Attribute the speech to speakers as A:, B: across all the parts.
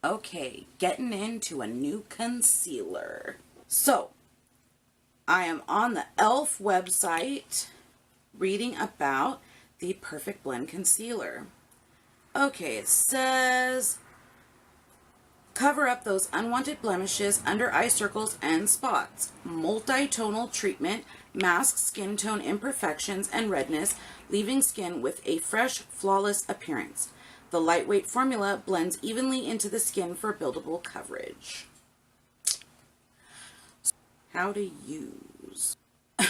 A: Okay, getting into a new concealer. So, I am on the e.l.f. website reading about the Perfect Blend Concealer. Okay, it says, cover up those unwanted blemishes, under eye circles, and spots. Multi-tonal treatment masks skin tone imperfections and redness, leaving skin with a fresh, flawless appearance. The lightweight formula blends evenly into the skin for buildable coverage. How to use.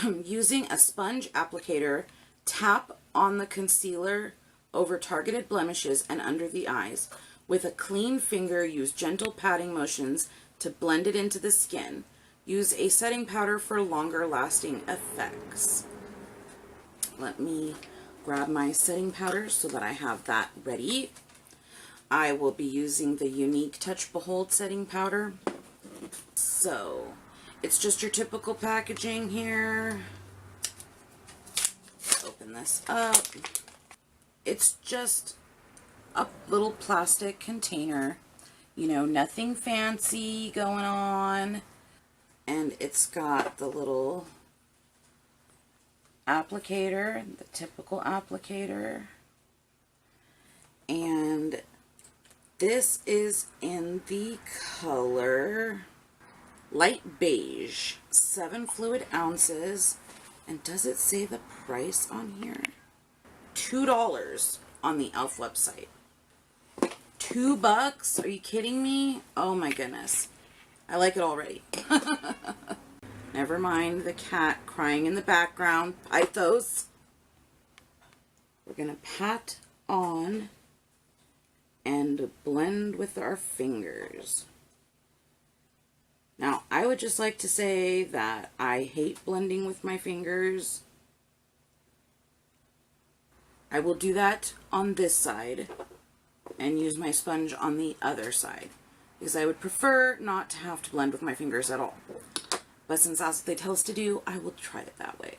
A: Using a sponge applicator, tap on the concealer over targeted blemishes and under the eyes. With a clean finger, use gentle patting motions to blend it into the skin. Use a setting powder for longer lasting effects. Let me grab my setting powder so that I have that ready. I will be using the Unique Touch Behold setting powder. So, it's just your typical packaging here. Open this up. It's just a little plastic container. You know, nothing fancy going on. And it's got the little applicator, the typical applicator. And this is in the color light beige, 7 fluid ounces. And does it say the price on here? $2 on the e.l.f. website. $2? Are you kidding me? Oh my goodness. I like it already. Never mind the cat crying in the background. Pythos. We're going to pat on and blend with our fingers. Now, I would just like to say that I hate blending with my fingers. I will do that on this side and use my sponge on the other side, because I would prefer not to have to blend with my fingers at all. But since that's what they tell us to do, I will try it that way.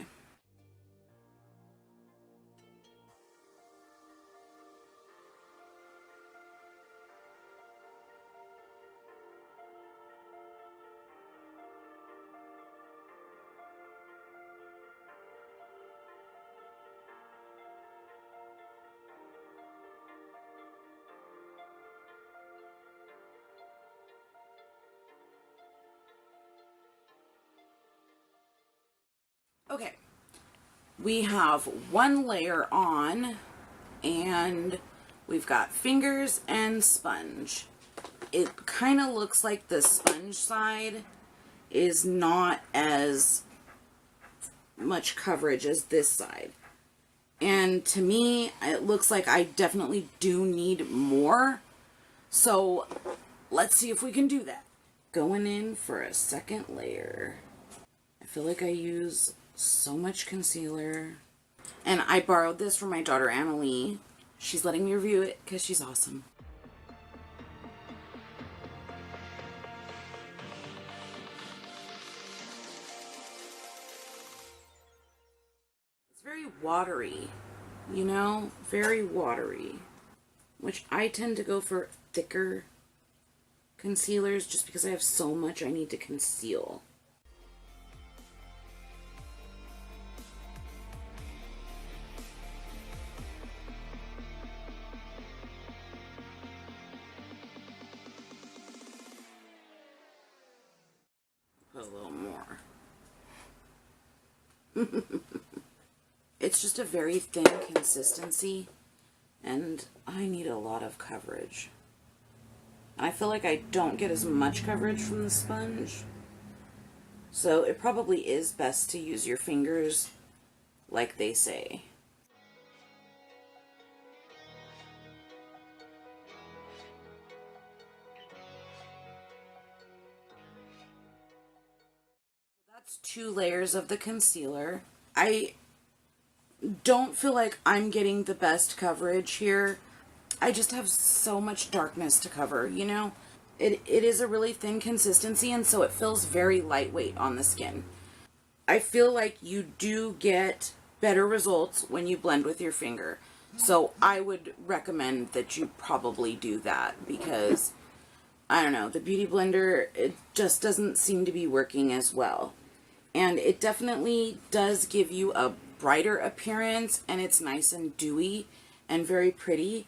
A: Okay, we have one layer on, and we've got fingers and sponge. It kind of looks like the sponge side is not as much coverage as this side. And to me, it looks like I definitely do need more. So let's see if we can do that. Going in for a second layer. I feel like I use so much concealer. And I borrowed this from my daughter Annalee. She's letting me review it because she's awesome. It's very watery, you know, very watery, which I tend to go for thicker concealers just because I have so much I need to conceal. Put a little more. It's just a very thin consistency, and I need a lot of coverage. I feel like I don't get as much coverage from the sponge, so it probably is best to use your fingers like they say. That's 2 layers of the concealer. I don't feel like I'm getting the best coverage here. I just have so much darkness to cover, you know? It is a really thin consistency, and so it feels very lightweight on the skin. I feel like you do get better results when you blend with your finger. So I would recommend that you probably do that, because I don't know, the Beauty Blender, it just doesn't seem to be working as well. And it definitely does give you a brighter appearance, and it's nice and dewy and very pretty.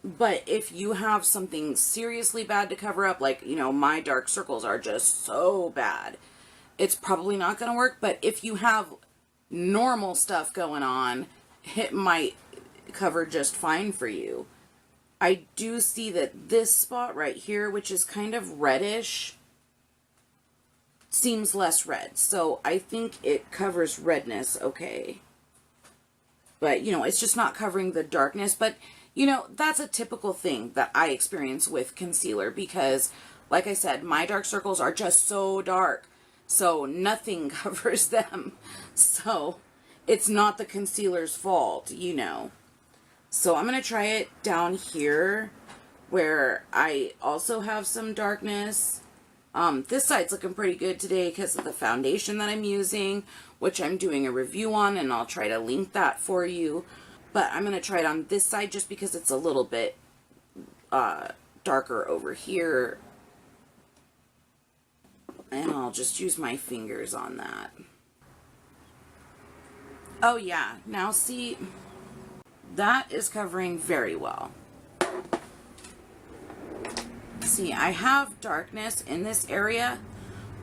A: But if you have something seriously bad to cover up, like, you know, my dark circles are just so bad, it's probably not going to work. But if you have normal stuff going on, it might cover just fine for you. I do see that this spot right here, which is kind of reddish, seems less red. So I think it covers redness okay. But, you know, it's just not covering the darkness. But, you know, that's a typical thing that I experience with concealer because, like I said, my dark circles are just so dark. So nothing covers them. So it's not the concealer's fault, you know. So I'm going to try it down here where I also have some darkness. This side's looking pretty good today because of the foundation that I'm using, which I'm doing a review on, and I'll try to link that for you. But I'm going to try it on this side just because it's a little bit darker over here. And I'll just use my fingers on that. Oh yeah, now see, that is covering very well. See, I have darkness in this area,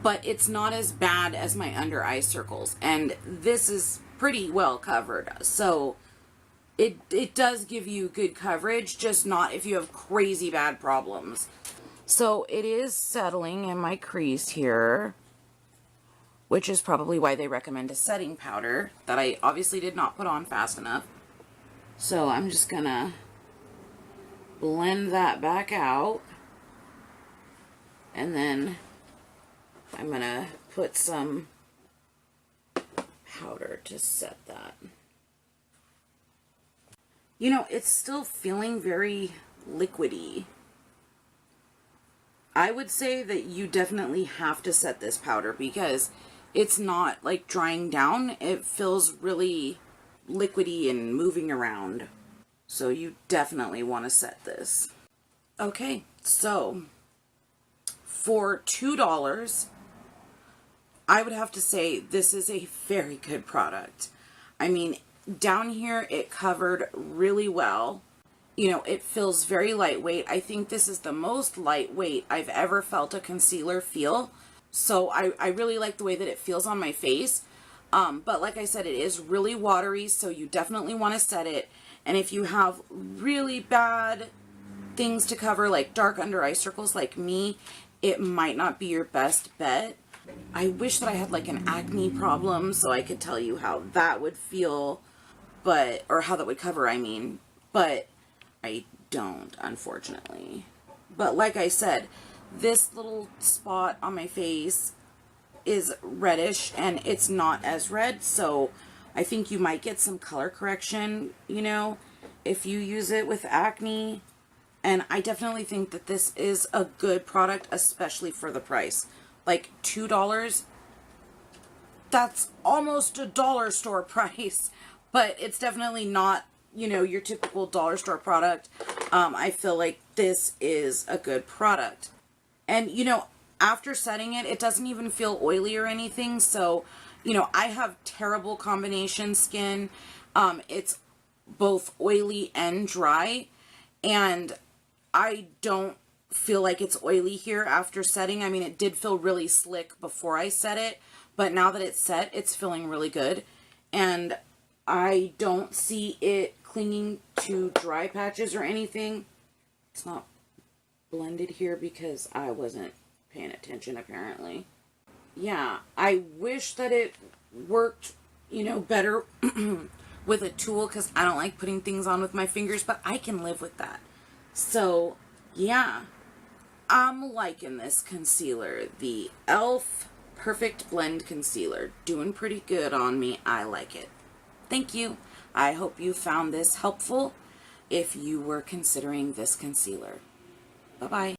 A: but it's not as bad as my under eye circles. And this is pretty well covered. So it does give you good coverage, just not if you have crazy bad problems. So it is settling in my crease here, which is probably why they recommend a setting powder that I obviously did not put on fast enough. So I'm just gonna blend that back out. And then I'm gonna put some powder to set that. You know, it's still feeling very liquidy. I would say that you definitely have to set this powder because it's not like drying down. It feels really liquidy and moving around. So you definitely want to set this. Okay, so for $2, I would have to say this is a very good product. I mean, down here it covered really well. You know, it feels very lightweight. I think this is the most lightweight I've ever felt a concealer feel. So I really like the way that it feels on my face. But like I said, it is really watery, so you definitely want to set it. And if you have really bad things to cover, like dark under eye circles like me, it might not be your best bet. I wish that I had like an acne problem so I could tell you how that would feel, or how that would cover, I mean. But I don't, unfortunately. But like I said, this little spot on my face is reddish and it's not as red, so I think you might get some color correction, you know, if you use it with acne. And I definitely think that this is a good product, especially for the price. Like $2, that's almost a dollar store price, but it's definitely not, you know, your typical dollar store product. I feel like this is a good product. And, you know, after setting it, it doesn't even feel oily or anything. So, you know, I have terrible combination skin. It's both oily and dry. And I don't feel like it's oily here after setting. I mean, it did feel really slick before I set it. But now that it's set, it's feeling really good. And I don't see it clinging to dry patches or anything. It's not blended here because I wasn't paying attention apparently. Yeah, I wish that it worked, you know, better with a tool because I don't like putting things on with my fingers, but I can live with that. So, yeah, I'm liking this concealer. The e.l.f. Perfect Blend Concealer. Doing pretty good on me. I like it. Thank you. I hope you found this helpful if you were considering this concealer. Bye-bye.